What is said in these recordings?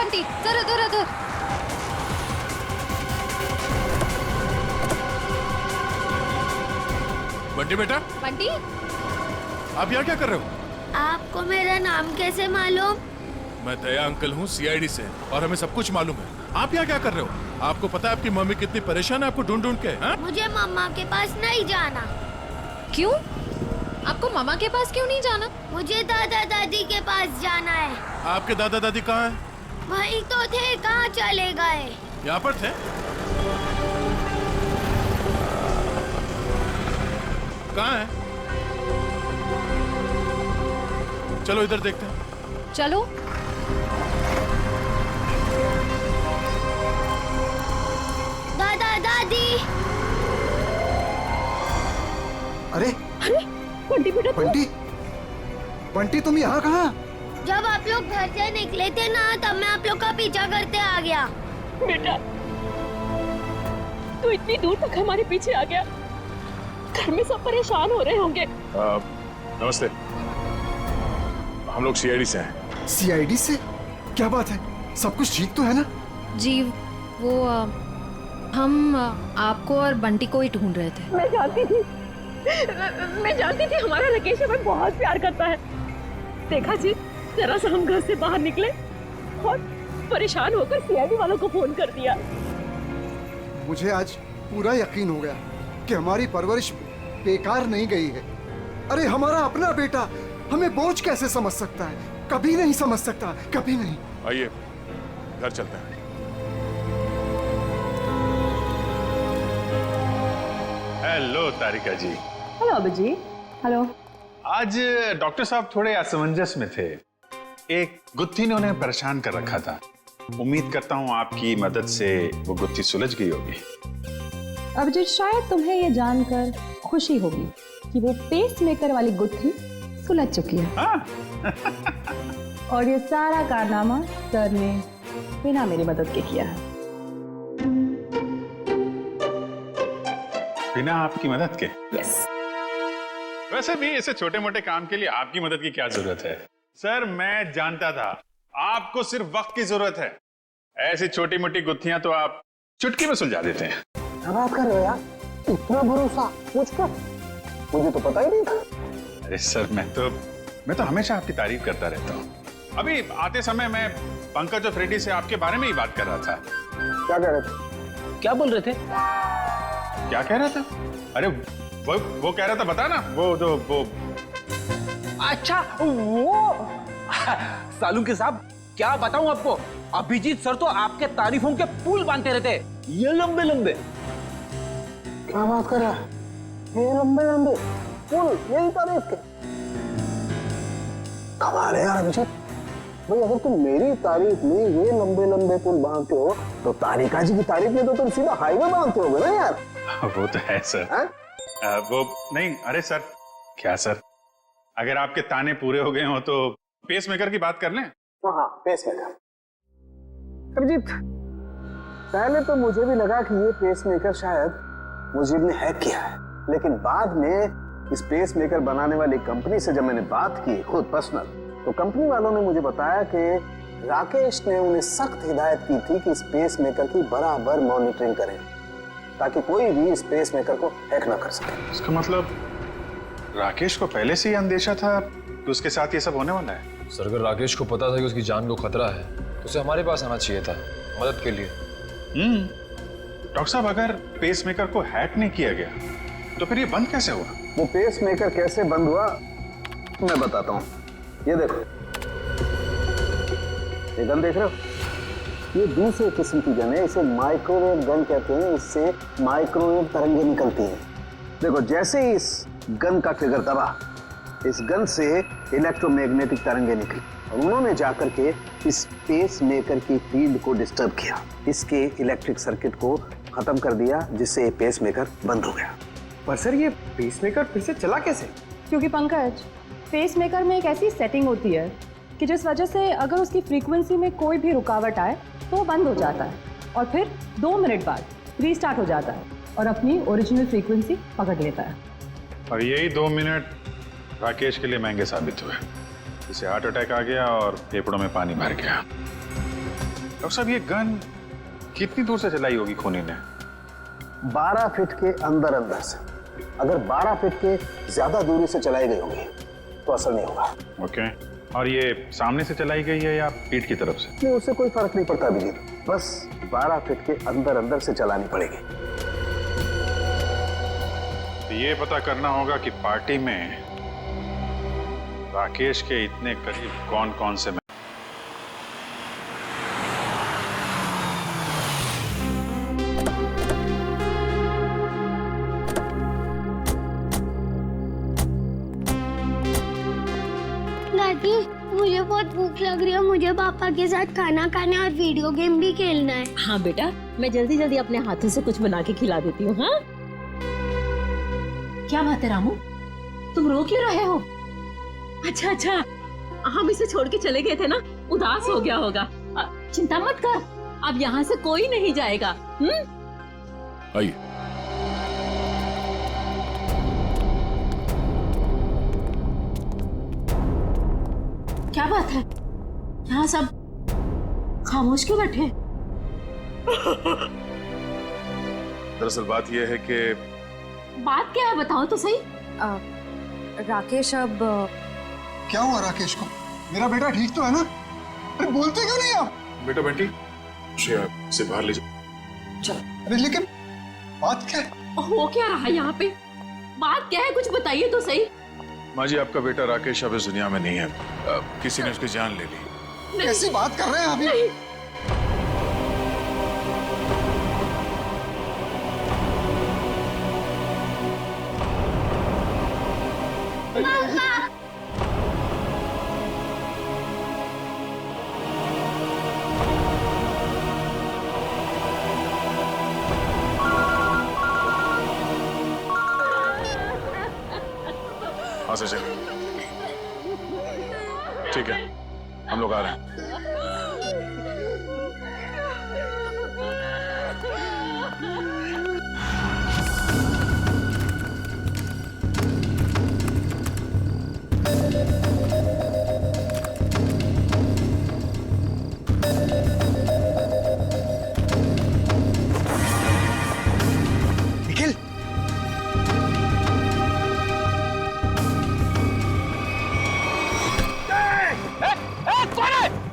बंटी, जरा दूर उधर। बंटी बेटा, बंटी, आप यहाँ क्या कर रहे हो? आपको मेरा नाम कैसे मालूम? मैं दया अंकल हूँ सीआईडी से, और हमें सब कुछ मालूम है। आप यहाँ क्या कर रहे हो? आपको पता है आपकी मम्मी कितनी परेशान है आपको ढूंढ ढूंढ के? हा? मुझे मम्मा के पास नहीं जाना। क्यों? आपको मामा के पास क्यों नहीं जाना? मुझे दादा दादी के पास जाना है। आपके दादा दादी कहाँ हैं? वही तो थे, कहाँ चले गए? यहाँ पर थे। कहाँ है? चलो इधर देखते हैं। चलो। दादा दादी। अरे अरे बंटी बेटा, बंटी, बंटी तुम यहाँ कहाँ? जब आप लोग घर से निकले थे ना, तब मैं आप लोग का पीछा करते आ गया। बेटा तू इतनी दूर तक हमारे पीछे आ गया। घर में सब परेशान हो रहे होंगे। नमस्ते, हम लोग सीआईडी से हैं। सीआईडी से? क्या बात है, सब कुछ ठीक तो है ना? जी वो हम आपको और बंटी को ही ढूंढ रहे थे। मैं जानती थी हमारा राकेश हमें बहुत प्यार करता है। देखा जी, जरा सा हम घर से बाहर निकले और परेशान होकर सीआईडी वालों को फोन कर दिया। मुझे आज पूरा यकीन हो गया कि हमारी परवरिश बेकार नहीं गई है। अरे हमारा अपना बेटा हमें बोझ कैसे समझ सकता है? कभी नहीं समझ सकता, कभी नहीं। आइए घर चलते हैं। हेलो तारिका जी। हेलो अभिजीत। हेलो। आज डॉक्टर साहब थोड़े असमंजस में थे। एक गुत्थी ने उन्हें परेशान कर रखा था। उम्मीद करता हूँ आपकी मदद से वो गुत्थी सुलझ गई होगी। अभिजीत, शायद तुम्हें ये जानकर खुशी होगी कि वो पेसमेकर वाली गुत्थी सुलझ चुकी है। हाँ? और ये सारा कारनामा सर ने बिना मेरी मदद के किया है। बिना आपकी मदद के? यस। वैसे भी ऐसे छोटे मोटे काम के लिए आपकी मदद की क्या जरूरत है? सर मैं जानता था आपको सिर्फ वक्त की जरूरत है। ऐसी छोटी मोटी गुत्थियां तो आप चुटकी में सुलझा देते हैं। क्या बात कर रहे हो यार? इतना भरोसा मुझ पर? मुझे तो पता ही नहीं था। अरे सर मैं तो हमेशा आपकी तारीफ करता रहता हूँ। अभी आते समय मैं पंकज और फ्रेडी से आपके बारे में ही बात कर रहा था। क्या कह रहे थे? क्या बोल रहे थे? क्या कह रहा था? अरे वो कह रहा था, बता ना, वो अच्छा वो सालू के साहब, क्या बताऊं आपको, अभिजीत सर तो आपके तारीफों के पुल बांधते रहते, ये लंबे लंबे। क्या बात कर रहा है? ये लंबे लंबे पुल, यही तारीफ के? कमाल है यार अभिजीत भाई, अगर तुम मेरी तारीफ में ये लंबे लंबे पुल बांधते हो तो तारिका जी की तारीफ में तो तुम सीधा हाईवे बांधते होगे ना यार। वो तो है सर। वो नहीं, अरे सर क्या सर, अगर आपके ताने पूरे हो गए हो तो पेसमेकर की बात कर लें। हाँ पेसमेकर। अभिजीत पहले तो मुझे भी लगा कि ये पेसमेकर शायद मुझे ने हैक किया है, लेकिन बाद में इस पेसमेकर बनाने वाली कंपनी से जब मैंने बात की खुद पर्सनल, तो कंपनी वालों ने मुझे बताया कि राकेश ने उन्हें सख्त हिदायत की थी कि इस पेसमेकर की बराबर मॉनिटरिंग करें ताकि कोई भी इस पेसमेकर को हैक ना कर सके। इसका मतलब राकेश को पहले से ही अंदेशा था कि उसके साथ ये सब होने वाला है। सर अगर राकेश को पता था कि उसकी जान को खतरा है तो उसे हमारे पास आना चाहिए था मदद के लिए। डॉक्टर साहब अगर पेसमेकर को हैक नहीं किया गया तो फिर ये बंद कैसे हुआ? वो पेसमेकर कैसे बंद हुआ मैं बताता हूँ। ये देखो, ये गन देख रहे हो? ये दूसरे किस्म की गन है, इसे माइक्रोवेव गन कहते हैं। इससे माइक्रोवेव तरंगें निकलती हैं। देखो जैसे ही इस गन का ट्रिगर दबा, इस गन से इलेक्ट्रोमैग्नेटिक तरंगें निकली और उन्होंने जाकर के इस पेसमेकर की फील्ड को डिस्टर्ब किया, इसके इलेक्ट्रिक सर्किट को खत्म कर दिया, जिससे ये पेसमेकर बंद हो गया। पर सर ये पेसमेकर फिर से चला कैसे? क्योंकि पंकज, पेसमेकर में एक ऐसी सेटिंग होती है कि जिस वजह से अगर उसकी फ्रीक्वेंसी में कोई भी रुकावट आए तो वो बंद हो जाता है और फिर 2 मिनट बाद रीस्टार्ट हो जाता है और अपनी ओरिजिनल फ्रीक्वेंसी पकड़ लेता है। और यही 2 मिनट राकेश के लिए महंगे साबित हुए। इसे हार्ट अटैक आ गया और फेफड़ों में पानी भर गया। डॉक्टर साहब ये गन कितनी दूर से चलाई होगी खूनी ने? 12 फीट के अंदर अंदर से। अगर 12 फीट के ज्यादा दूरी से चलाई गई होगी तो असर नहीं होगा। ओके, और ये सामने से चलाई गई है या पीठ की तरफ से? नहीं, उससे कोई फर्क नहीं पड़ता अभिजीत, बस 12 फीट के अंदर अंदर से चलानी पड़ेगी। तो ये पता करना होगा कि पार्टी में राकेश के इतने करीब कौन कौन से दादी, मुझे बहुत भूख लग रही है। मुझे पापा के साथ खाना खाना और वीडियो गेम भी खेलना है। हाँ बेटा, मैं जल्दी जल्दी अपने हाथों से कुछ बना के खिला देती हूँ। हाँ, क्या बात है रामू, तुम रो क्यों रहे हो? अच्छा, हम इसे छोड़ के चले गए थे ना, उदास हो गया होगा। चिंता मत कर, अब यहाँ से कोई नहीं जाएगा। आइए। क्या बात है, यहाँ सब खामोश क्यों बैठे हैं? दरअसल बात यह है कि बात क्या है, बताओ तो सही। राकेश अब क्या हुआ राकेश को? मेरा बेटा ठीक तो है ना? अरे बोलते क्यों नहीं आप? बेटा बंटी, से बाहर ले जाओ। अरे लेकिन बात क्या है? हो क्या रहा है यहाँ पे? बात क्या है, कुछ बताइए तो सही। माँ जी, आपका बेटा राकेश अब इस दुनिया में नहीं है। किसी ने उसकी जान ले ली। कैसी बात कर रहे हैं अभी? हाँ सर, चलिए। ठीक है, हम लोग आ रहे हैं। निखिल,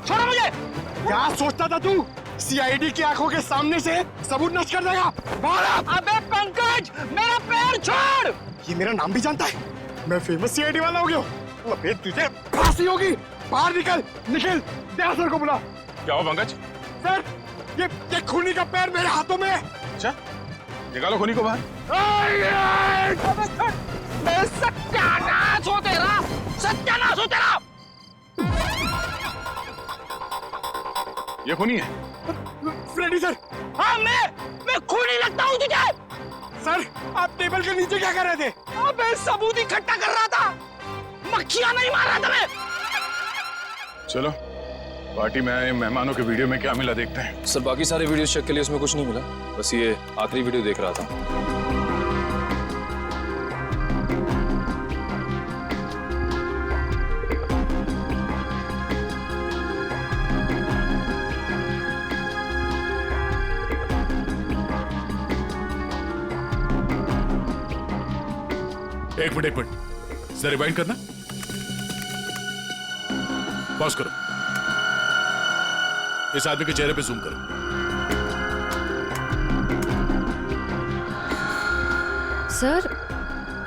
छोड़ो मुझे। क्या सोचता था तू? सीआईडी की आंखों के सामने से सबूत नष्ट कर देगा? अबे पंकज, मेरा पैर छोड़। ये मेरा नाम भी जानता है, मैं फेमस सीआईडी वाला हो गया हूँ। अबे तुझे फांसी होगी। बाहर निकल। निखिल, दया सर को बुला। क्या हो पंकज? सर, ये खूनी का पैर मेरे हाथों में है। अच्छा, निकालो खूनी को बाहर। सत्यानाश हो तेरा, सत्यानाश हो तेरा। ये खूनी है? Freddie sir. हाँ, मैं खूनी लगता हूँ तुझे? सर, आप टेबल के नीचे क्या कर रहे थे? अबे सबूत इकट्ठा कर रहा था, मक्खियां नहीं मार रहा था मैं। चलो, पार्टी में आए मेहमानों के वीडियो में क्या मिला देखते हैं। सर, बाकी सारे वीडियो चेक के लिए उसमें कुछ नहीं मिला, बस ये आखिरी वीडियो देख रहा था। एक मिनट, जरा रिवाइंड करना। पॉज करो। इस आदमी के चेहरे पे जूम करो। सर,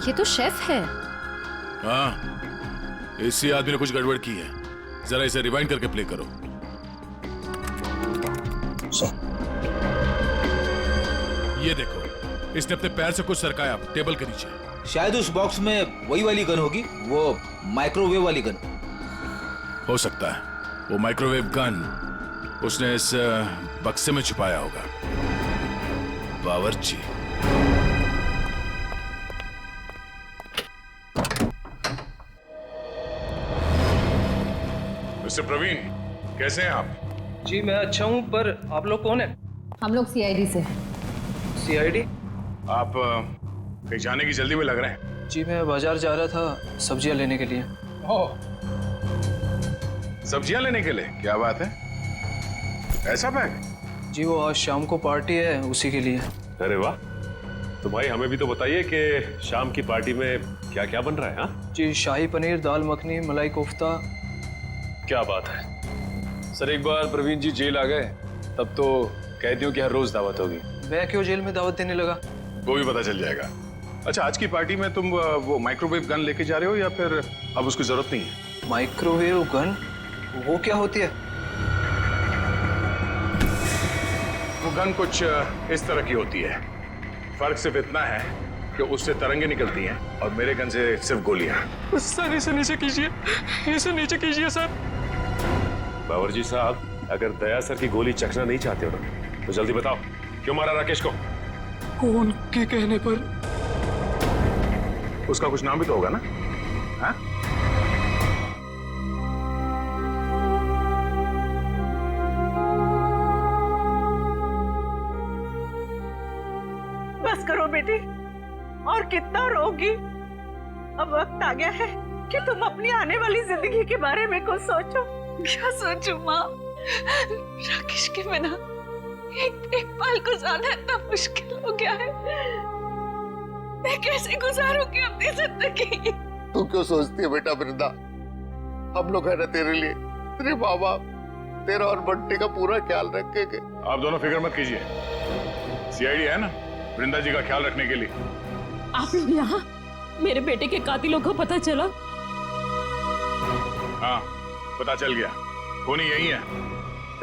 ये तो शेफ है। हाँ, इसी आदमी ने कुछ गड़बड़ की है। जरा इसे रिवाइंड करके प्ले करो। ये देखो, इसने अपने पैर से कुछ सरकाया टेबल के नीचे। शायद उस बॉक्स में वही वाली गन होगी, वो माइक्रोवेव वाली गन। हो सकता है वो माइक्रोवेव गन उसने इस बक्से में छुपाया होगा। बावर्ची। मिस्टर प्रवीण, कैसे हैं आप? जी मैं अच्छा हूँ, पर आप लोग कौन है? हम लोग सीआईडी से। सीआईडी? आप कहीं जाने की जल्दी में लग रहे हैं। जी मैं बाजार जा रहा था सब्जियां लेने के लिए। ओह, सब्जियां लेने के लिए? क्या बात है। ऐसा बैग? जी वो आज शाम को पार्टी है, उसी के लिए। अरे वाह, तो भाई हमें भी तो बताइए कि शाम की पार्टी में क्या क्या बन रहा है? हाँ जी, शाही पनीर, दाल मखनी, मलाई कोफ्ता। क्या बात है सर। एक बार प्रवीण जी जेल आ गए तब तो कैदियों की हर रोज दावत होगी। मैं क्यों जेल में दावत देने लगा? वो भी पता चल जाएगा। अच्छा, आज की पार्टी में तुम वो माइक्रोवेव गन लेके जा रहे हो या फिर अब उसकी जरूरत नहीं है? Microwave gun? वो क्या होती है? वो गन कुछ इस तरह की होती है। फर्क सिर्फ इतना है कि उससे तरंगे निकलती हैं और मेरे गन से सिर्फ गोलियां। सर इसे नीचे कीजिए, इसे नीचे कीजिए सर। बावर जी साहब, अगर दया सर की गोली चखना नहीं चाहते हो तो जल्दी बताओ, क्यों मारा राकेश को? उनके कहने पर। उसका कुछ नाम भी तो होगा ना? हाँ? बस करो बेटी, और कितना रोगी। अब वक्त आ गया है कि तुम अपनी आने वाली जिंदगी के बारे में कुछ सोचो। क्या सोचूं माँ? राकेश के बिना एक पल गुजारना इतना मुश्किल हो गया है। मैं कैसे गुजारूंगी अपनी जिंदगी? तू क्यों सोचती है बेटा वृंदा? हम लोग है ना तेरे लिए, तेरे माँ बाप तेरा और बंटी का पूरा ख्याल रखेंगे। आप दोनों फिक्र मत कीजिए, सीआईडी है ना वृंदा जी का ख्याल रखने के लिए। आप लोग यहाँ? मेरे बेटे के कातिलों को पता चला? हाँ, पता चल गया। खूनी यही है,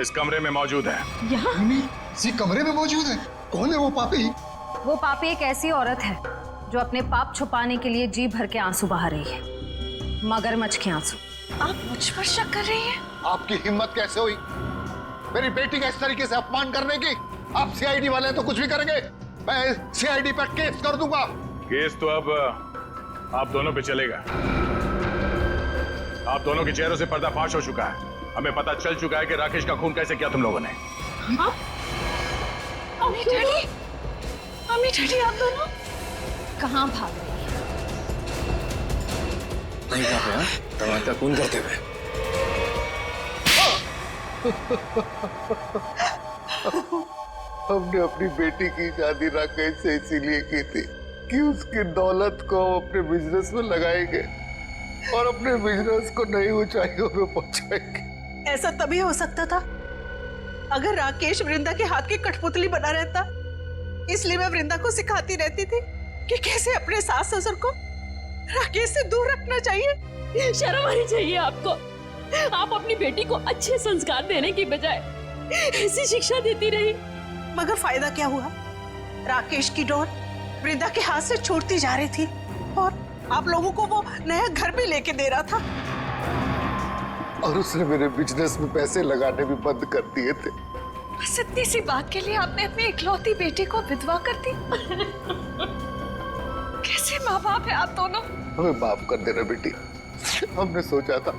इस कमरे में मौजूद है। यहाँ? इसी कमरे में मौजूद है? कौन है वो पापी? वो पापी एक ऐसी औरत है जो अपने पाप छुपाने के लिए जी भर के आंसू बहा रही है, मगरमच्छ के आंसू। आप मुझ पर शक कर रही हैं? आपकी हिम्मत कैसे हुई मेरी बेटी का इस तरीके से अपमान करने की? आप सीआईडी वाले तो कुछ भी करेंगे, मैं सीआईडी पर केस कर दूंगा। केस तो अब आप दोनों पे चलेगा। आप दोनों के चेहरों से पर्दाफाश हो चुका है। हमें पता चल चुका है कि राकेश का खून कैसे किया तुम लोगों ने। अम्मी डैडी, अम्मी डैडी, आप दोनों कहाँ भाग रही है? नहीं कहा टमाटर खून करते हुए। हमने अपनी बेटी की शादी राकेश से इसीलिए की थी कि उसकी दौलत को हम अपने बिजनेस में लगाएंगे और अपने बिजनेस को नई ऊंचाइयों में पहुंचाएंगे। ऐसा तभी हो सकता था अगर राकेश वृंदा के हाथ की कठपुतली बना रहता। इसलिए मैं वृंदा को सिखाती रहती थी कि कैसे अपने सास ससुर को राकेश से दूर रखना चाहिए। शर्म आनी चाहिए आपको। आप अपनी बेटी को अच्छे संस्कार देने की बजाय ऐसी शिक्षा देती रही। मगर फायदा क्या हुआ? राकेश की डोर वृंदा के हाथ से छूटती जा रही थी और आप लोगों को वो नया घर भी लेके दे रहा था। और उसने मेरे बिजनेस में पैसे लगाने भी बंद कर दिए थे। बस इतनी सी बात के लिए आपने अपनी इकलौती बेटी को विधवा कर दी। कैसे माँ बाप है आप दोनों? हमें माफ कर देना बेटी। हमने सोचा था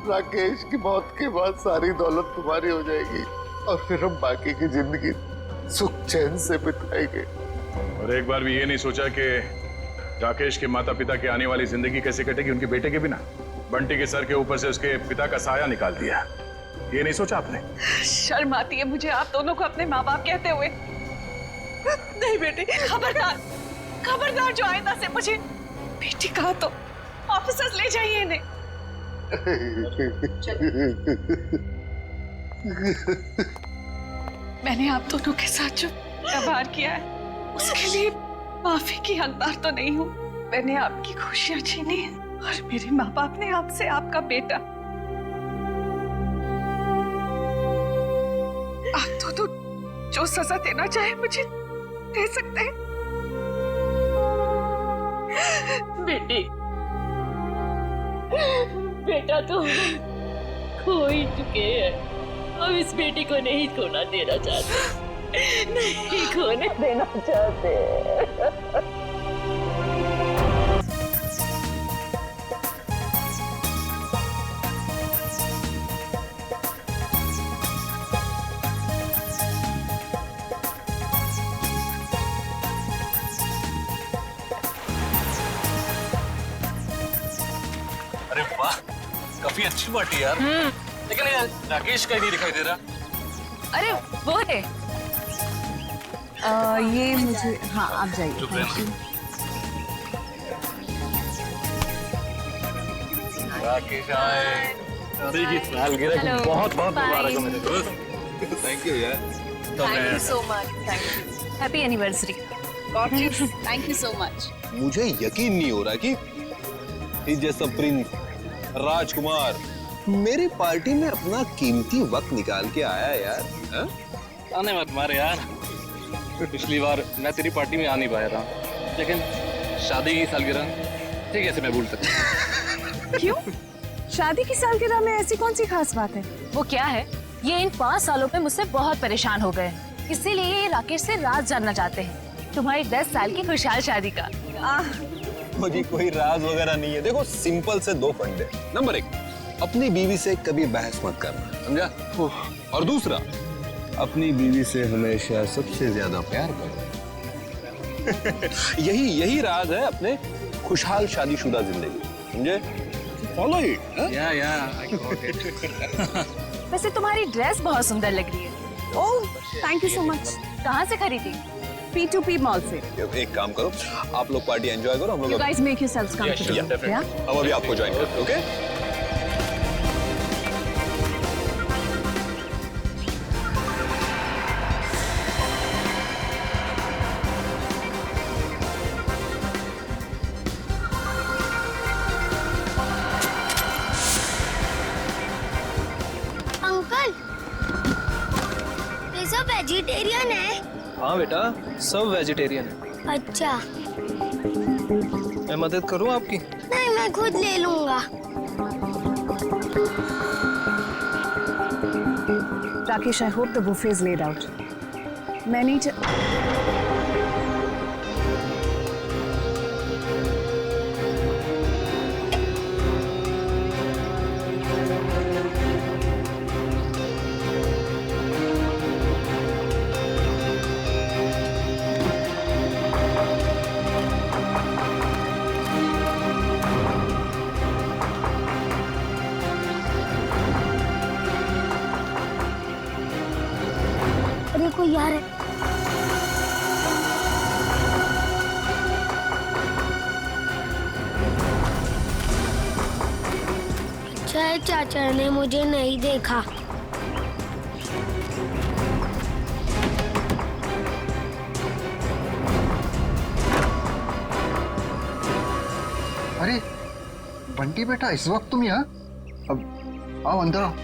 राकेश की मौत के बाद सारी दौलत तुम्हारी हो जाएगी और फिर हम बाकी की जिंदगी सुख चैन से बिताएंगे। और एक बार भी ये नहीं सोचा कि राकेश के माता पिता की आने वाली जिंदगी कैसे कटेगी उनके बेटे के बिना। बंटी के सर के ऊपर से उसके पिता का साया निकाल दिया। ये नहीं सोचा आपने? शर्म आती है मुझे आप दोनों को अपने माँ बाप कहते हुए। नहीं बेटी, खबरदार, खबरदार जो आइंदा से मुझे बेटी कहा तो ऑफिसर्स ले जाइए इन्हें। मैंने आप दोनों के साथ जो व्यवहार किया है उसके लिए माफी की हकदार तो नहीं हूँ। मैंने आपकी खुशियां छीनी है और मेरे माँ बाप ने आपसे आपका बेटा। आप दोनों जो सजा देना चाहे मुझे दे सकते हैं। बेटी, बेटा तो खो ही चुके हैं। हम इस बेटी को नहीं खोना देना चाहते, नहीं खोने देना चाहते। अरे वाह, काफी अच्छी पार्टी यार। लेकिन यार राकेश का ही नहीं दिखाई दे रहा। अरे वो है। ये मुझे, हाँ आप जाइए। राकेश आए। बहुत बहुत मुबारक हो मेरे दोस्त। थैंक यू यार। Thank you so much. Thank you. Happy anniversary. Thank you so much. मुझे यकीन नहीं हो रहा कि इस जैसा प्रिंस राजकुमार मेरी पार्टी में अपना कीमती वक्त निकाल के आया यार। आने मत मारे यार। पिछली बार मैं तेरी पार्टी में आ नहीं पाया था, लेकिन शादी की सालगिरह ठीक है, ऐसे मैं भूल सकता। क्यों? शादी की सालगिरह में ऐसी कौन सी खास बात है? वो क्या है, ये इन 5 सालों में मुझसे बहुत परेशान हो गए, इसीलिए ये राकेश से राज जानना चाहते हैं तुम्हारी 10 साल की खुशहाल शादी का। मुझे कोई राज वगैरह नहीं है। देखो सिंपल से 2 फंडे। नंबर 1, अपनी बीवी से कभी बहस मत करना, समझा? और दूसरा, अपनी बीवी से हमेशा सबसे ज्यादा प्यार करो। यही राज है अपने खुशहाल शादीशुदा जिंदगी, समझे? Follow it. वैसे तुम्हारी ड्रेस बहुत सुंदर लग रही है। ओह, थैंक यू सो मच। कहाँ से खरीदी? P2P मॉल से। एक काम करो, आप लोग पार्टी एंजॉय करो, हम लोग You guys make yourselves comfortable. Yeah? हम अभी आपको ज्वाइन करते हैं, ओके? अंकल, ये सब वेजिटेरियन है? हाँ बेटा, सब वेजिटेरियन है। अच्छा। मैं मदद करूँ आपकी? नहीं, मैं खुद ले लूंगा। Rakesh, I hope the buffet is laid out. मैं नहीं देखो यार, शायद चाचा ने मुझे नहीं देखा। अरे बंटी बेटा, इस वक्त तुम यहाँ? अब आओ, अंदर आओ।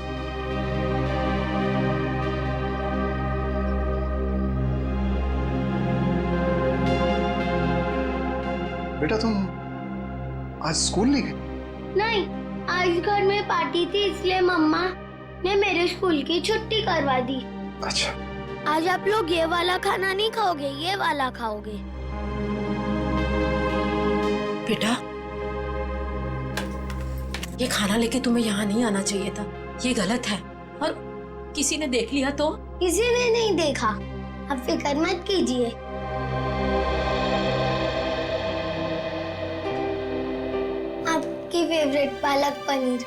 बेटा तुम आज स्कूल नहीं गए? नहीं, आज घर में पार्टी थी, इसलिए मम्मा ने मेरे स्कूल की छुट्टी करवा दी। अच्छा। आज आप लोग ये वाला खाना नहीं खाओगे, ये वाला खाओगे। बेटा, ये खाना लेके तुम्हें यहाँ नहीं आना चाहिए था, ये गलत है। और किसी ने देख लिया तो? किसी ने नहीं देखा, अब फिक्र मत कीजिए। आपकी फेवरेट पालक पनीर।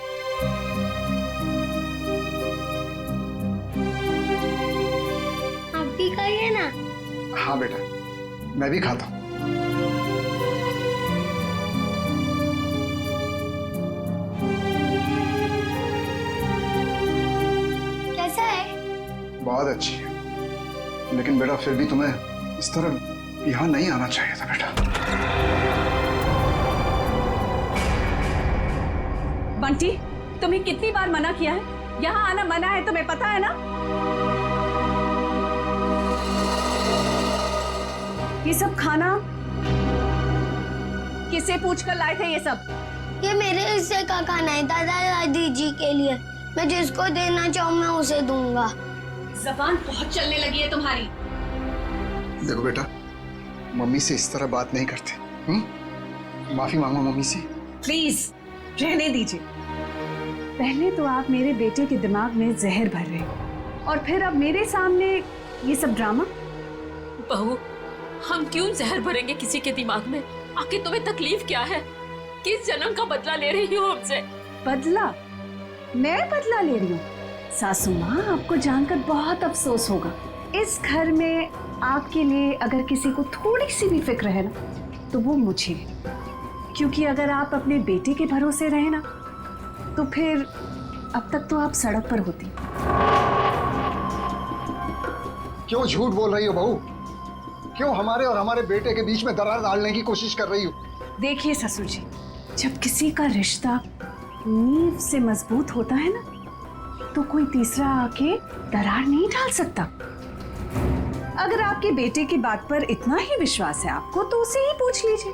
आप भी खाइए ना। हाँ बेटा, मैं भी खाता हूँ। कैसा है? बहुत अच्छी है, लेकिन बेटा फिर भी तुम्हें इस तरह यहाँ नहीं आना चाहिए था बेटा। बंटी, तुम्हें कितनी बार मना किया है? यहाँ आना मना है, तुम्हें पता है ना? ये सब खाना किससे पूछकर लाए थे ये सब? ये मेरे हिस्से का खाना है, दादा दादी जी के लिए। मैं जिसको देना चाहूँ मैं उसे दूंगा। जबान बहुत चलने लगी है तुम्हारी। देखो बेटा, मम्मी से इस तरह बात नहीं करते। माफी मांगो मम्मी से। प्लीज रहने दीजिए। पहले तो आप मेरे बेटे के दिमाग में जहर भर रहे और फिर अब मेरे सामने ये सब ड्रामा। बहू, हम क्यों जहर भरेंगे किसी के दिमाग में? आखिर तुम्हें तकलीफ क्या है? किस जन्म का बदला ले रही हो हमसे? बदला? मैं बदला ले रही हूँ? सासू माँ, आपको जानकर बहुत अफसोस होगा। इस घर में आपके लिए अगर किसी को थोड़ी सी भी फिक्र है ना, तो वो मुझे। क्योंकि अगर आप अपने बेटे के भरोसे रहे ना, तो फिर अब तक तो आप सड़क पर होती। क्यों झूठ बोल रही हो बहू? क्यों हमारे और हमारे बेटे के बीच में दरार डालने की कोशिश कर रही हो? देखिए ससुर जी, जब किसी का रिश्ता नींव से मजबूत होता है ना, तो कोई तीसरा आके दरार नहीं डाल सकता। अगर आपके बेटे की बात पर इतना ही विश्वास है आपको, तो उसे ही पूछ लीजिए।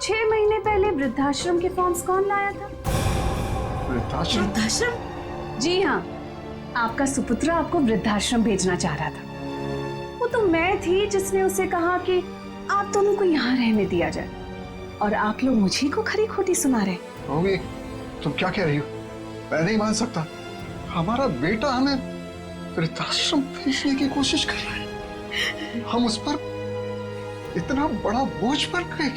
6 महीने पहले वृद्धाश्रम के फॉर्म्स कौन लाया था? वृद्धाश्रम? जी हाँ, आपका सुपुत्र आपको वृद्धाश्रम भेजना चाह रहा था। वो तो मैं थी जिसने उसे कहा कि आप दोनों को यहाँ रहने दिया जाए, और आप लोग मुझे को खरी खोटी सुना रहे। मम्मी, तुम क्या कह रही हो? मैं नहीं मान सकता। हमारा बेटा हमें वृद्धाश्रम भेजने की कोशिश कर रहा है। हम उस पर इतना बड़ा बोझ पर गए।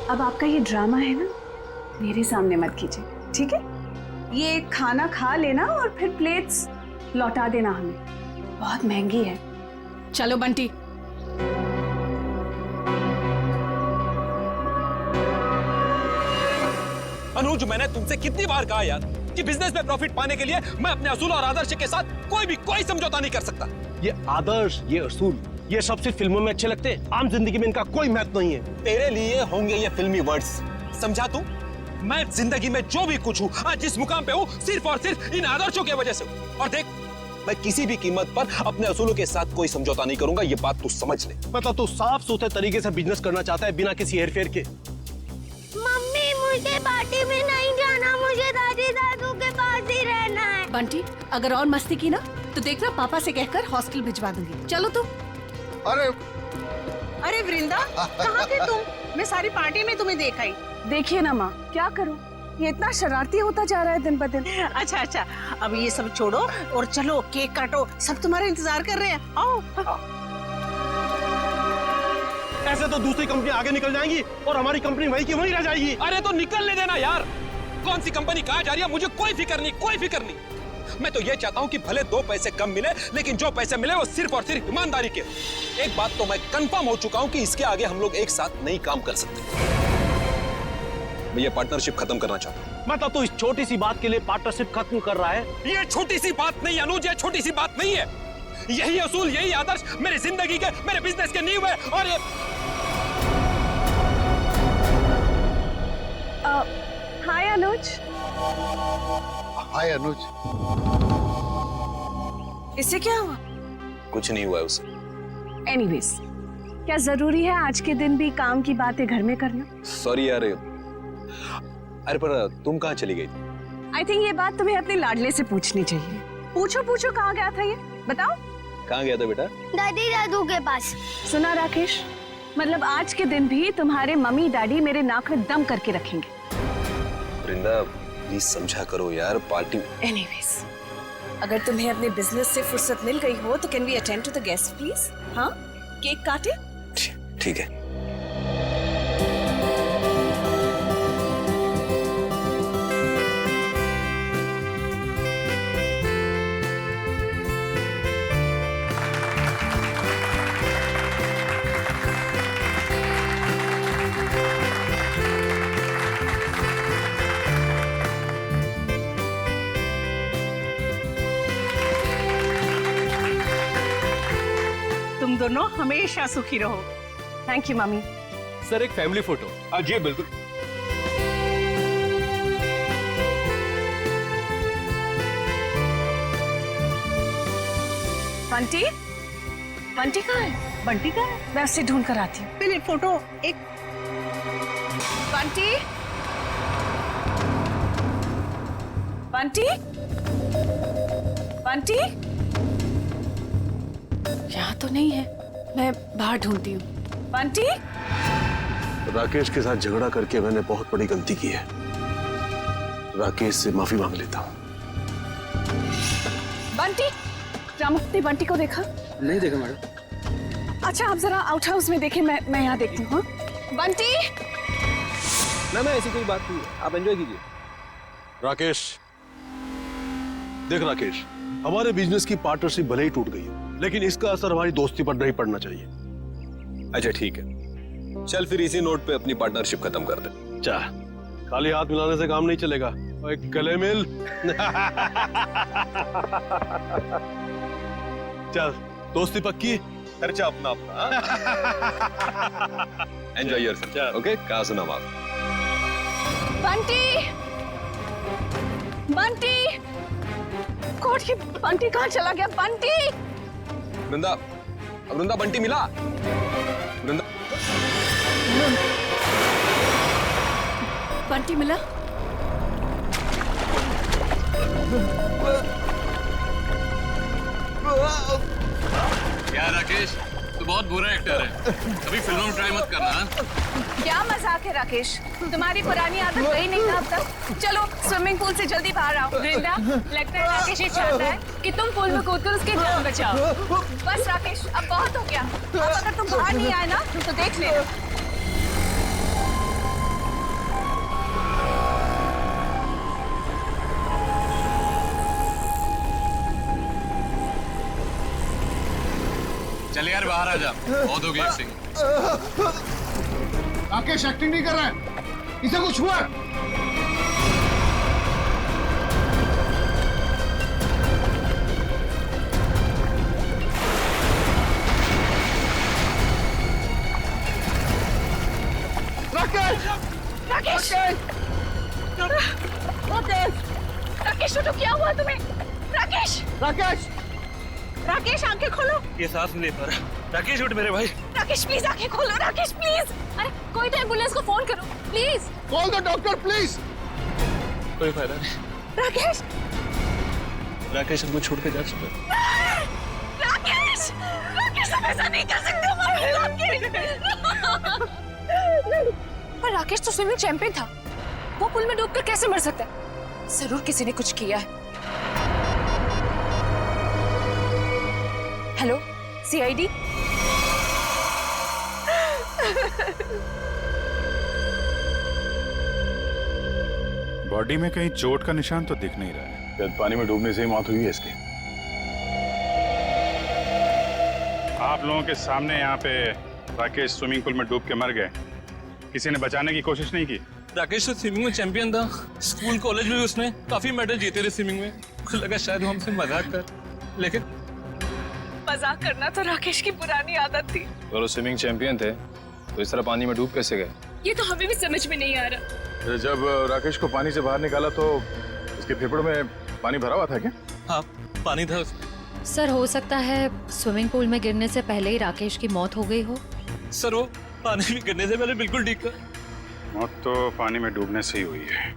अब आपका ये ड्रामा है ना, मेरे सामने मत कीजिए, ठीक है? ये खाना खा लेना और फिर प्लेट्स लौटा देना हमें। बहुत महंगी है। चलो बंटी। अनुज, मैंने तुमसे कितनी बार कहा यार कि बिजनेस में प्रॉफिट पाने के लिए मैं अपने असूल और आदर्श के साथ कोई समझौता नहीं कर सकता। ये आदर्श, ये असूल, ये सब सिर्फ फिल्मों में अच्छे लगते हैं। आम जिंदगी में इनका कोई महत्व नहीं है। तेरे लिए होंगे ये फिल्मी वर्ड्स, समझा तू? मैं जिंदगी में जो भी कुछ हूँ, आज जिस मुकाम पे हूँ, सिर्फ और सिर्फ इन आदर्शों की वजह से हूँ। और देख, मैं किसी भी कीमत पर अपने असूलों के साथ कोई समझौता नहीं करूंगा, ये बात तू समझ ले। मतलब तू साफ सुथरे तरीके से बिजनेस करना चाहता है, बिना किसी हेरफेर के। मम्मी, मुझे पार्टी में नहीं जाना, मुझे दादी दादू के पास ही रहना है। बंटी, अगर और मस्ती की ना, तो देखना पापा से कहकर हॉस्टल भिजवा दूंगी। चलो तुम। अरे वृंदा, कहाँ थे तुम? मैं सारी पार्टी में तुम्हें देखा ही। देखिए ना माँ, क्या करूं, ये इतना शरारती होता जा रहा है दिन ब दिन। अच्छा, अब ये सब छोड़ो और चलो केक काटो, सब तुम्हारा इंतजार कर रहे हैं। आओ। ऐसे तो दूसरी कंपनी आगे निकल जाएंगी और हमारी कंपनी वहीं की वहीं रह जाएगी। अरे तो निकलने देना यार, कौन सी कंपनी कहाँ जा रही है मुझे कोई फिक्र नहीं। मैं तो ये चाहता हूँ कि भले 2 पैसे कम मिले, लेकिन जो पैसे मिले वो सिर्फ और सिर्फ ईमानदारी के। एक बात तो मैं कंफर्म हो चुका हूँ कि इसके आगे हम लोग एक साथ नहीं काम कर सकते। मैं ये पार्टनरशिप खत्म करना चाहता हूँ। मतलब तो इस छोटी सी बात के लिए पार्टनरशिप खत्म कर रहा है? ये छोटी सी बात नहीं अनुज, ये छोटी सी बात नहीं है। यही असूल, यही आदर्श मेरी जिंदगी के, मेरे बिजनेस के नींव है। और ये हाय अनुज। हाय अनुज। इससे क्या हुआ? कुछ नहीं हुआ है उसे। एनीवेज, क्या जरूरी है आज के दिन भी काम की बातें घर में करना? सॉरी यार। अरे पर तुम कहाँ चली गई थी? आई थिंक ये बात तुम्हें अपने लाडले से पूछनी चाहिए। पूछो कहाँ गया था ये, बताओ। कहाँ गया था बेटा? दादी दादू के पास। सुना राकेश, मतलब आज के दिन भी तुम्हारे मम्मी डैडी मेरे नाक में दम करके रखेंगे। वृंदा, प्लीज समझा करो यार, पार्टी। एनीवेज, अगर तुम्हें अपने बिजनेस से फुर्सत मिल गई हो तो can we attend to the guest please? हाँ, केक काटे? ठीक है। तुम दोनों हमेशा सुखी रहो। Thank you mummy. सर, एक फैमिली फोटो। जी बिल्कुल। बंटी कहाँ है? बंटी कहाँ है? मैं उससे ढूंढ कर आती हूँ। पहले फोटो एक। बंटी यहाँ तो नहीं है, मैं बाहर ढूंढती हूँ। बंटी। राकेश के साथ झगड़ा करके मैंने बहुत बड़ी गलती की है। राकेश से माफी मांग लेता हूँ। बंटी, रामुक्ति बंटी को देखा? नहीं देखा मैडम। अच्छा, आप जरा आउट हाउस में देखें, मैं यहाँ देखती हूँ। बंटी। मैम, ऐसी कोई बात नहीं है, आप एंजॉय कीजिए। राकेश, देख राकेश, हमारे बिजनेस की पार्टनरशिप भले ही टूट गई हो, लेकिन इसका असर हमारी दोस्ती पर नहीं पड़ना चाहिए। अच्छा ठीक है, चल फिर इसी नोट पे अपनी पार्टनरशिप खत्म कर दे। चा, खाली हाथ मिलाने से काम नहीं चलेगा, और एक गले मिल। चल, दोस्ती पक्की, खर्चा अपना अपना। Enjoy yourself, okay? कहाँ सुना आप? बंटी, बंटी, कोट की बंटी कहाँ चला गया? बंटी, वृंदा, वृंदा बंटी मिला? वृंदा, बंटी मिला? यार राकेश, तू बहुत बुरा एक्टर है, कभी फिल्मों में ट्राई मत करना। हाँ? क्या मजाक है राकेश, तुम्हारी पुरानी आदत गई नहीं ना अब तक। चलो स्विमिंग पूल से जल्दी बाहर आओ। वृंदा, लगता है राकेश ये चाहता है कि तुम पूल में कूदकर उसकी जान बचाओ। बस राकेश, अब बहुत हो गया। अब अगर तुम बाहर नहीं आए ना तो देख लेना। चल यार बाहर आ जा, बहुत हो गई एक्टिंग। राकेश एक्टिंग नहीं कर रहा है, इसे कुछ हुआ? राकेश, राकेश, राकेश, राकेश तो क्या हुआ तुम्हें? राकेश, राकेश, राकेश आंखें खोलो। ये सांस नहीं ले पा रहा। राकेश उठ मेरे भाई। राकेश प्लीज आंखें खोलो। राकेश प्लीज। अरे कोई तो एम्बुलेंस को फोन करो please. Call the doctor please. कोई फायदा नहीं। राकेश, राकेश हमको छोड़ के जा चुका है। राकेश, राकेश हम ऐसा नहीं कर सकते हमारे। राकेश, पर राकेश तो स्विमिंग चैंपियन था, वो पुल में डूबकर कैसे मर सकता है? जरूर किसी ने कुछ किया है। Hello, CID? बॉडी में कहीं चोट का निशान तो दिख नहीं रहा है, शायद पानी में डूबने से ही मौत हुई है इसकी। आप लोगों के सामने यहाँ पे राकेश स्विमिंग पूल में डूब के मर गए, किसी ने बचाने की कोशिश नहीं की? राकेश तो स्विमिंग में चैंपियन था, स्कूल कॉलेज में भी उसने काफी मेडल जीते थे स्विमिंग में। मुझे लगा शायद वो हमसे मजाक कर, लेकिन मजाक करना तो राकेश की पुरानी आदत थी। वो स्विमिंग चैंपियन थे तो इस तरह पानी में डूब कैसे गए? ये तो हमें भी समझ में नहीं आ रहा। जब राकेश को पानी से बाहर निकाला तो उसके फेफड़ों में पानी भरा हुआ था क्या? हाँ, पानी था उसमें। सर हो सकता है स्विमिंग पूल में गिरने से पहले ही राकेश की मौत हो गई हो। सर वो पानी में गिरने से पहले बिल्कुल ठीक था। मौत तो पानी में डूबने से ही हुई है,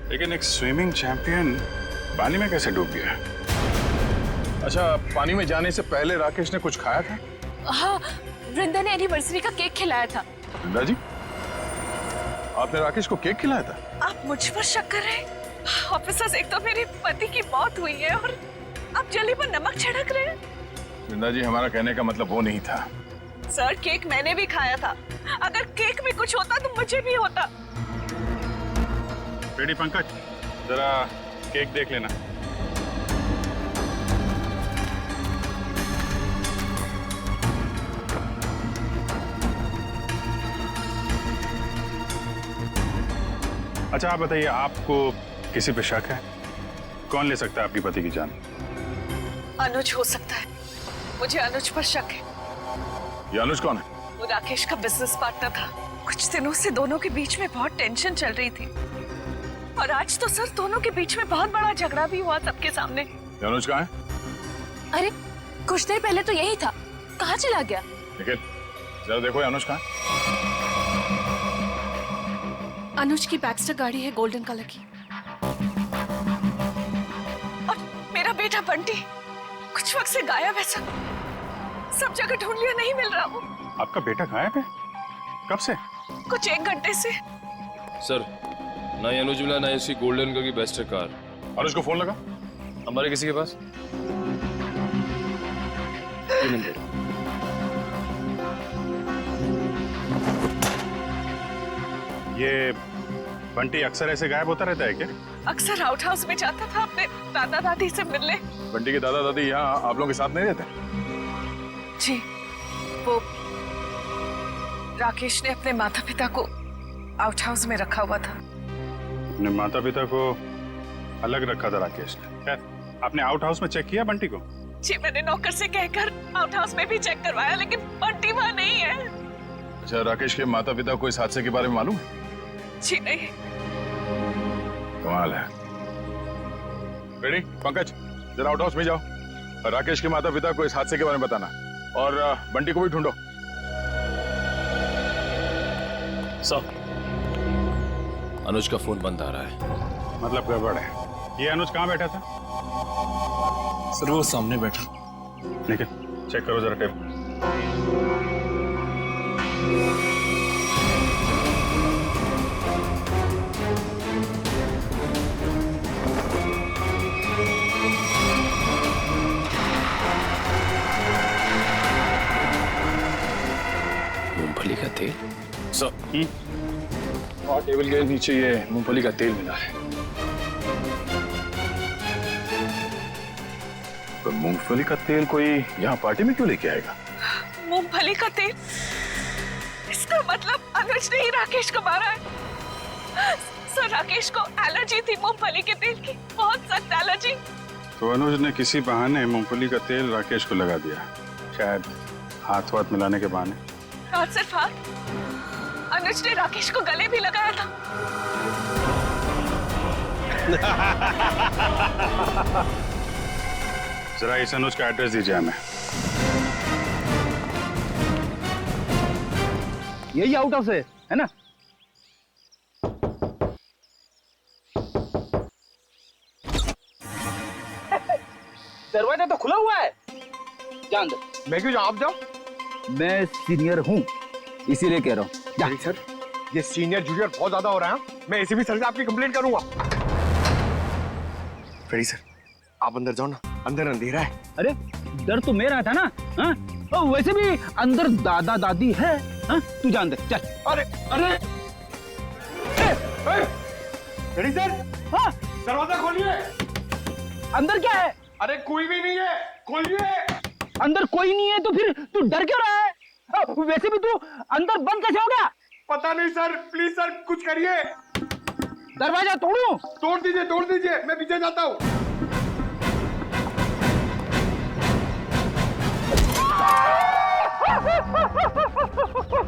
लेकिन एक स्विमिंग चैंपियन पानी में कैसे डूब गया? अच्छा, पानी में जाने से पहले राकेश ने कुछ खाया था? हाँ, वृंदा ने एनिवर्सरी का केक खिलाया था। वृंदा जी, आपने राकेश को केक खिलाया था? आप मुझ पर शक कर रहे हैं? ऑफिसर्स, एक तो मेरे पति की मौत हुई है और आप जली पर नमक छिड़क रहे हैं। वृंदा जी, हमारा कहने का मतलब वो नहीं था। सर, केक मैंने भी खाया था। अगर केक में कुछ होता तो मुझे भी होता। बेटी पंकज, जरा केक देख लेना। अच्छा आप बताइए, आपको किसी पे शक है? कौन ले सकता है आपकी पति की जान? अनुज हो सकता है, मुझे अनुज पर शक है। ये अनुज कौन है? वो राकेश का बिजनेस पार्टनर था। कुछ दिनों से दोनों के बीच में बहुत टेंशन चल रही थी और आज तो सर दोनों के बीच में बहुत बड़ा झगड़ा भी हुआ सबके सामने। ये अनुज कहाँ है? अरे कुछ देर पहले तो यही था, कहाँ चला गया? निखिल, जरा देखो ये अनुज कहाँ है? अनुज की बैक्स्टर गाड़ी है गोल्डन कलर की। और मेरा बेटा बंटी कुछ वक्त से गायब है सर। सब जगह ढूंढ लिया, नहीं मिल रहा वो। आपका बेटा गायब है? कब से? कुछ 1 घंटे से। सर, ना ही अनुज मिला, ना इसकी गोल्डन कलर की बेस्ट कार। अनुज को फोन लगा हमारे किसी के पास? ये नंबर। बंटी अक्सर ऐसे गायब होता रहता है क्या? अक्सर आउट हाउस में जाता था अपने दादा दादी से मिलने। बंटी के दादा दादी यहाँ आप लोगों के साथ नहीं रहते? जी, वो राकेश ने अपने माता पिता को आउट हाउस में रखा हुआ था। अपने माता पिता को अलग रखा था राकेश ने। खैर, आपने आउट हाउस में चेक किया बंटी को? जी, मैंने नौकर से कहकर आउट हाउस में भी चेक करवाया, लेकिन बंटी वहाँ नहीं है। अच्छा, राकेश के माता पिता को इस हादसे के बारे में मालूम है? जी नहीं। कमाल है। रेडी पंकज, जरा आउट हाउस में जाओ और राकेश के माता पिता को इस हादसे के बारे में बताना, और बंटी को भी ढूंढो। सर, अनुज का फोन बंद आ रहा है। मतलब गड़बड़ है। ये अनुज कहाँ बैठा था? सर वो सामने बैठा। लेकिन चेक करो जरा टेप। मूंगफली का तेल? सर, और टेबल के नीचे ये मूंगफली का तेल मिला है। तो मूंगफली का तेल कोई यहाँ पार्टी में क्यों लेके आएगा? मूंगफली का तेल? इसका मतलब अनुज ने ही राकेश को मारा है। सर, राकेश को एलर्जी थी मूंगफली के तेल की, बहुत सख्त एलर्जी। तो अनुज ने किसी बहाने मूंगफली का तेल राकेश को लगा दिया, शायद हाथ वाथ मिलाने के बहाने। और सिर्फ हाथ, अनुज ने राकेश को गले भी लगाया था। जरा इस अनुज का एड्रेस दीजिए हमें। यही आउट हाउस है ना? दरवाजा तो खुला हुआ है। जान दो। मैं क्यों जाऊं? आप जाओ। मैं सीनियर हूँ, इसीलिए कह रहा हूँ। सर, ये सीनियर जूनियर बहुत ज्यादा हो रहा है। मैं एसीपी सर से आपकी कंप्लेंट करूंगा। फेडी सर, आप अंदर जाओ ना, अंदर अंधेरा है। अरे डर तो मेरा था ना। हाँ? वैसे भी अंदर दादा दादी है। हाँ? तू जा अंदर चल। अरे अरे फेडी सर, हाँ? दरवाजा खोलिए। अंदर क्या है? अरे कोई भी नहीं है, खोलिए। अंदर कोई नहीं है तो फिर तू डर क्यों रहा है? वैसे भी तू अंदर बंद कैसे हो गया? पता नहीं सर, प्लीज सर कुछ करिए। दरवाजा तोड़ूं? तोड़ दीजिए, मैं पीछे जाता हूँ।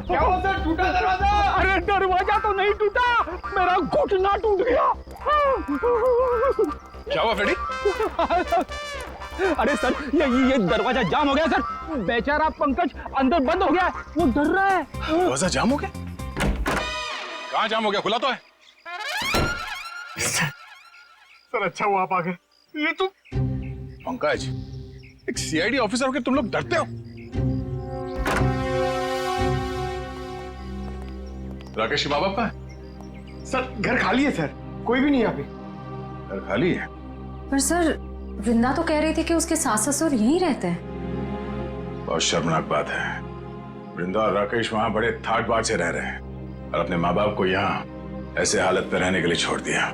क्या हुआ सर, टूटा दरवाजा? अरे दरवाजा तो नहीं टूटा, मेरा घुटना टूट गया। क्या हुआ फेडी? अरे सर, ये दरवाजा जाम हो गया सर। बेचारा पंकज अंदर बंद हो गया, वो डर रहा है। दरवाजा जाम हो गया? कहाँ जाम हो गया? खुला तो है। सर अच्छा हुआ आप आ गए। ये तो पंकज, एक सीआईडी ऑफिसर होकर तुम लोग डरते हो? राकेश के माँ बाप कहाँ है? सर घर खाली है सर, कोई भी नहीं यहाँ पे। घर खाली है? पर सर, वृंदा तो कह रही थी कि उसके सास ससुर यहीं रहते हैं। बहुत शर्मनाक बात है। वृंदा और राकेश वहां बड़े ठाट बाट से रह रहे हैं और अपने माँ बाप को यहाँ ऐसे हालत में रहने के लिए छोड़ दिया।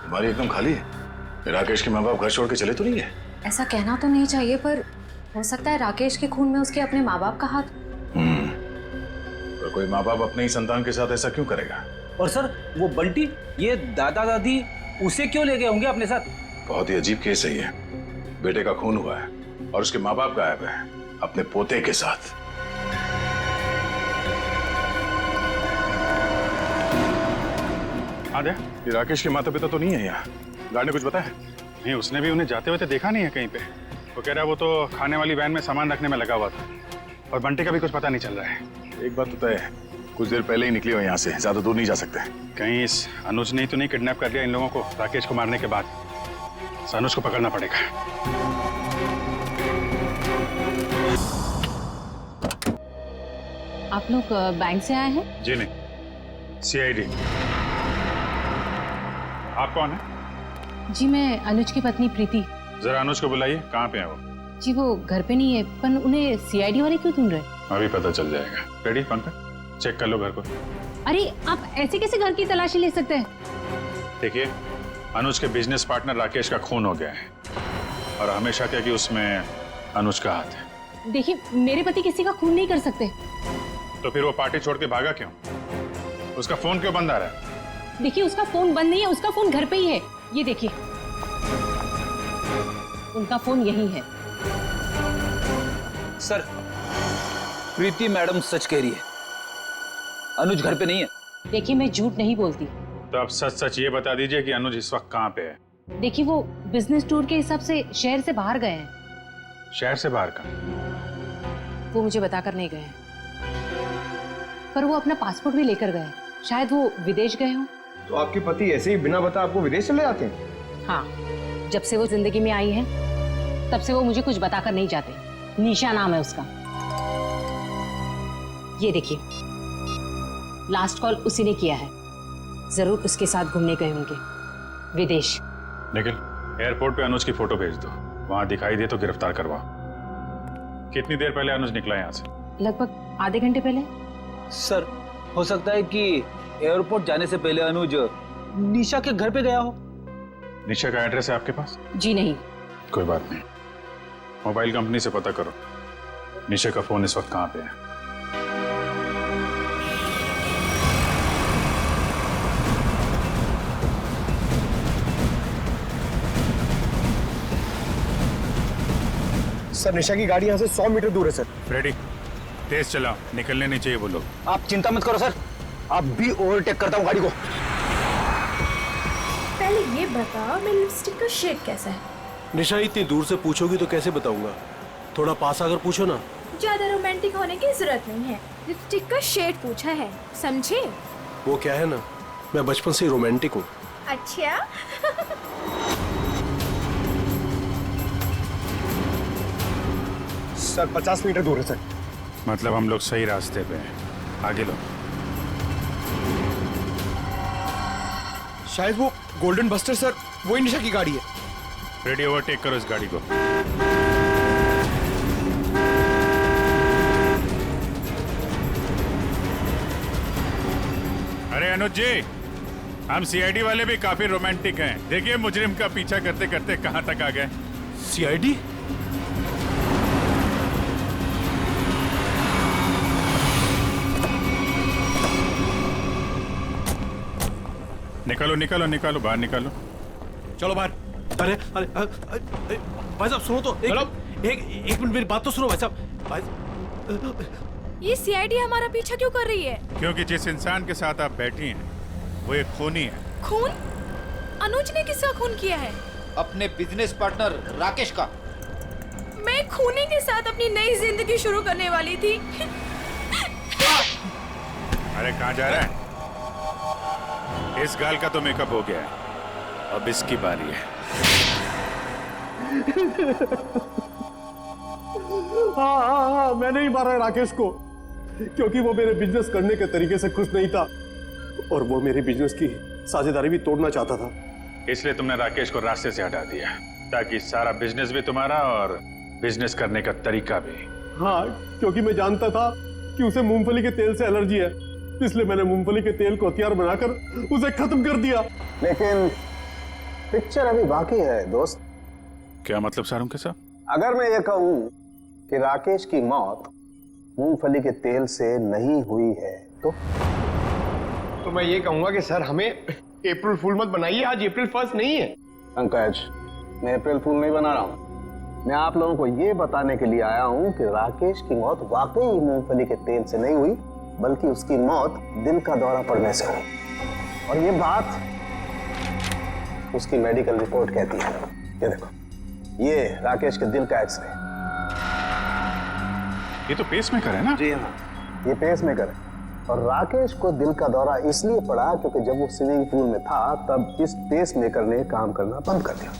तुम्हारी एकदम खाली है। राकेश के माँ बाप घर छोड़ के चले तो नहीं है? ऐसा कहना तो नहीं चाहिए, पर हो सकता है राकेश के खून में उसके अपने माँ बाप का हाथ। तो कोई माँ बाप अपने ही संतान के साथ ऐसा क्यों करेगा? और सर, वो बंटी, ये दादा दादी उसे क्यों ले गए होंगे अपने साथ? बहुत ही अजीब केस है ये। बेटे का खून हुआ है और उसके माँ बाप गायब है अपने पोते के साथ। आदे, ये राकेश के माता पिता तो नहीं है यहाँ। गार्ड ने कुछ बताया? नहीं, उसने भी उन्हें जाते हुए तो देखा नहीं है कहीं पे। वो कह रहा है वो तो खाने वाली वैन में सामान रखने में लगा हुआ था और बंटी का भी कुछ पता नहीं चल रहा है। एक बात तो तय है, कुछ देर पहले ही निकले हो यहाँ से, ज्यादा दूर नहीं जा सकते। कहीं इस अनुज ने तो नहीं किडनैप कर लिया इन लोगों को राकेश को मारने के बाद? अनुज को पकड़ना पड़ेगा। आप लोग बैंक से आए हैं? जी नहीं, सीआईडी। आप कौन है? जी मैं अनुज की पत्नी प्रीति। जरा अनुज को बुलाइए, कहाँ पे है वो? जी वो घर पे नहीं है, पर उन्हें सीआईडी वाले क्यों ढूंढ रहे? अभी पता चल जाएगा। रेडी पंकज, चेक कर लो घर को। अरे आप ऐसे कैसे घर की तलाशी ले सकते हैं? देखिए, अनुज के बिजनेस पार्टनर राकेश का खून हो गया है और हमेशा क्या कि उसमें अनुज का हाथ है। देखिए, मेरे पति किसी का खून नहीं कर सकते। तो फिर वो पार्टी छोड़ के भागा क्यों? उसका फोन क्यों बंद आ रहा है? देखिए, उसका फोन बंद नहीं है, उसका फोन घर पे ही है। ये देखिए, उनका फोन यही है। सर, प्रीति मैडम सच कह रही है, अनुज घर पे नहीं है। देखिए, मैं झूठ नहीं बोलती। तो आप सच सच ये बता दीजिए कि अनुज इस वक्त कहाँ पे है? देखिए, वो बिजनेस टूर के हिसाब से शहर से बाहर गए हैं। शहर से बाहर का? वो मुझे बताकर नहीं गए, पर वो अपना पासपोर्ट भी लेकर गए। शायद वो विदेश गए हों। तो आपके पति ऐसे ही बिना बता आपको विदेश चले जाते हैं? हाँ, जब से वो जिंदगी में आई है तब से वो मुझे कुछ बताकर नहीं जाते। निशा नाम है उसका। ये देखिए, लास्ट कॉल उसी ने किया है। जरूर उसके साथ घूमने गए होंगे विदेश। निखिल, एयरपोर्ट पे अनुज की फोटो भेज दो, वहां दिखाई दे तो गिरफ्तार करवा। कितनी देर पहले अनुज निकला यहाँ से? लगभग आधे घंटे पहले। सर, हो सकता है कि एयरपोर्ट जाने से पहले अनुज निशा के घर पे गया हो। निशा का एड्रेस है आपके पास? जी नहीं। कोई बात नहीं, मोबाइल कंपनी से पता करो निशा का फोन इस वक्त कहाँ पे है। सर, निशा की गाड़ी यहाँ से 100 मीटर दूर है सर। रेडी, तेज चलाओ, निकलने नहीं चाहिए वो लोग। आप चिंता मत करो सर, आप भी ओवरटेक करता हूँ गाड़ी को। पहले ये बता, मेरी लिपस्टिक का शेड कैसा है? निशा, इतनी दूर से पूछोगी तो कैसे बताऊंगा? थोड़ा पास आकर पूछो ना। ज्यादा रोमांटिक होने की जरूरत नहीं है, लिपस्टिक का शेड पूछा है, समझे? वो क्या है ना, मैं बचपन से रोमांटिक हूँ। अच्छा। सर, 50 मीटर दूर है सर। मतलब हम लोग सही रास्ते पे हैं, आगे लो। शायद वो गोल्डन बस्टर सर, वही निशा की गाड़ी है। रेडी, ओवरटेक करो इस गाड़ी को। अरे अनुज जी, हम सीआईडी वाले भी काफी रोमांटिक हैं। देखिए, मुजरिम का पीछा करते करते कहां तक आ गए। सीआईडी? निकालो निकालो निकालो, बाहर निकालो। चलो बाहर। अरे अरे भाई साहब सुनो तो, एक मिनट मेरी बात तो सुनो भाई साहब। ये सीआईडी हमारा पीछा क्यों कर रही है? क्योंकि जिस इंसान के साथ आप बैठी हैं वो एक खूनी है। खून? अनुज ने किसका खून किया है? अपने बिजनेस पार्टनर राकेश का। मैं खूनी के साथ अपनी नई जिंदगी शुरू करने वाली थी। अरे कहाँ जा रहा है? इस गाल का तो मेकअप हो गया है, अब इसकी बारी है। हाँ, मैंने ही मारा है राकेश को, क्योंकि वो मेरे बिजनेस करने के तरीके से खुश नहीं था और वो मेरे बिजनेस की साझेदारी भी तोड़ना चाहता था। इसलिए तुमने राकेश को रास्ते से हटा दिया, ताकि सारा बिजनेस भी तुम्हारा और बिजनेस करने का तरीका भी। हाँ, क्योंकि मैं जानता था कि उसे मूंगफली के तेल से एलर्जी है, इसलिए मैंने मूंगफली के तेल को हथियार बनाकर उसे खत्म कर दिया। लेकिन पिक्चर अभी बाकी है दोस्त। क्या मतलब सारुण के साथ? अगर मैं ये कहूं कि राकेश की मौत मूंगफली के तेल से नहीं हुई है तो मैं ये कहूंगा कि सर हमें अप्रैल फूल मत बनाइए, आज अप्रैल 1 नहीं है। पंकज, मैं अप्रैल फूल नहीं बना रहा हूं। मैं आप लोगों को ये बताने के लिए आया हूं कि राकेश की मौत वाकई मूंगफली के तेल से नहीं हुई, बल्कि उसकी मौत दिल का दौरा पड़ने से हुई। और ये बात उसकी मेडिकल रिपोर्ट कहती है। ये देखो, ये राकेश के दिल का एक्सरे। ये तो पेसमेकर है ना? जी हाँ, ये पेसमेकर है। और राकेश को दिल का दौरा इसलिए पड़ा क्योंकि जब वो स्विमिंग पूल में था तब इस पेसमेकर ने काम करना बंद कर दिया।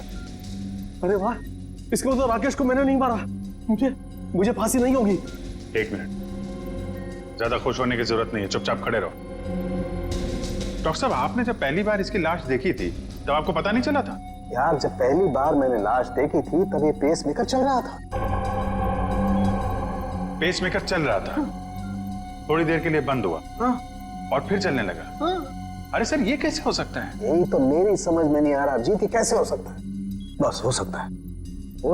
अरे वाह, इसका मतलब राकेश को मैंने नहीं मारा, मुझे फांसी नहीं होगी। एक मिनट, ज्यादा खुश होने की जरूरत नहीं है, चुपचाप खड़े रहो। डॉक्टर साहब, आपने जब पहली बार इसकी लाश देखी थी तब आपको पता नहीं चला था? यार जब पहली बार मैंने लाश देखी थी तब ये पेसमेकर चल रहा था। पेसमेकर चल रहा था, थोड़ी देर के लिए बंद हुआ और फिर चलने लगा। अरे सर ये कैसे हो सकता है? यही तो मेरी समझ में नहीं आ रहा जी कि कैसे हो सकता है। बस हो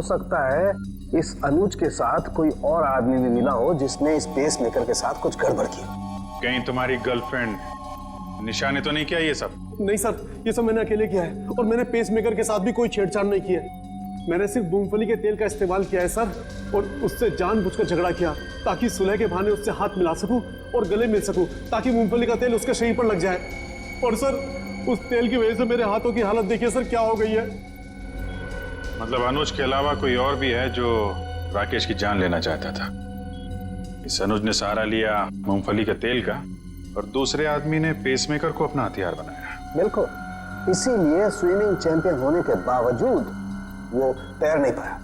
सकता है इस अनुज के साथ कोई और आदमी भी मिला हो जिसने इस पेसमेकर के साथ कुछ गड़बड़ की। कहीं तुम्हारी गर्लफ्रेंड निशा ने तो नहीं किया ये सब? नहीं सर, ये सब मैंने अकेले किया है और मैंने पेसमेकर के साथ भी कोई छेड़छाड़ नहीं की है। मैंने सिर्फ मूंगफली के तेल का इस्तेमाल किया है सर, और उससे जानबूझकर झगड़ा किया ताकि सुलह के बहाने उससे हाथ मिला सकूं और गले मिल सकूं ताकि मूंगफली का तेल उसके शरीर पर लग जाए। और सर उस तेल की वजह से मेरे हाथों की हालत देखिए सर क्या हो गई है। मतलब अनुज के अलावा कोई और भी है जो राकेश की जान लेना चाहता था। इस अनुज ने सहारा लिया मूंगफली के तेल का और दूसरे आदमी ने पेसमेकर को अपना हथियार बनाया। बिल्कुल, इसीलिए स्विमिंग चैंपियन होने के बावजूद वो तैर नहीं पाया,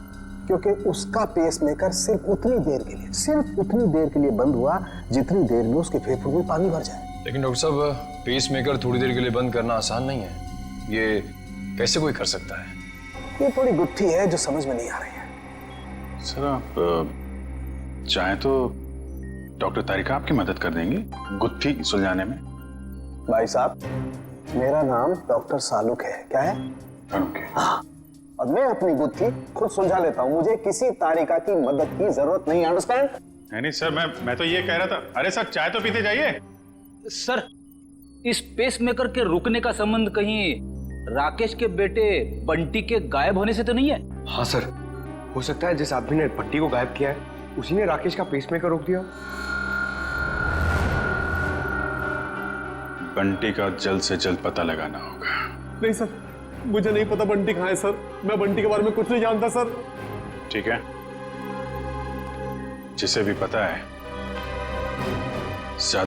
क्योंकि उसका पेसमेकर सिर्फ उतनी देर के लिए बंद हुआ जितनी देर में उसके फेफड़ों में पानी भर जाए। लेकिन डॉक्टर साहब, पेसमेकर थोड़ी देर के लिए बंद करना आसान नहीं है। ये कैसे कोई कर सकता है? ये थोड़ी गुत्थी है जो समझ में नहीं आ रही है। सर आप चाहें तो डॉक्टर तारिका आपकी मदद कर देंगी गुत्थी सुलझाने में। भाई साहब, मेरा नाम डॉक्टर सालुक है। क्या है? हाँ, और मैं अपनी गुत्थी खुद सुलझा लेता हूँ। मुझे किसी तारिका की मदद की जरूरत नहीं। अंडरस्टैंड? नहीं सर, मैं तो ये कह रहा था। अरे सर चाय तो पीते जाइए। सर, इस पेसमेकर के रुकने का संबंध कहीं राकेश के बेटे बंटी के गायब होने से तो नहीं है? हाँ सर, हो सकता है जिस आदमी ने बंटी को गायब किया है उसी ने राकेश का पेसमेकर रोक दिया। बंटी का जल्द से जल्द पता लगाना होगा। नहीं सर, मुझे नहीं पता बंटी कहाँ है सर। मैं बंटी के बारे में कुछ नहीं जानता सर। ठीक है, जिसे भी पता है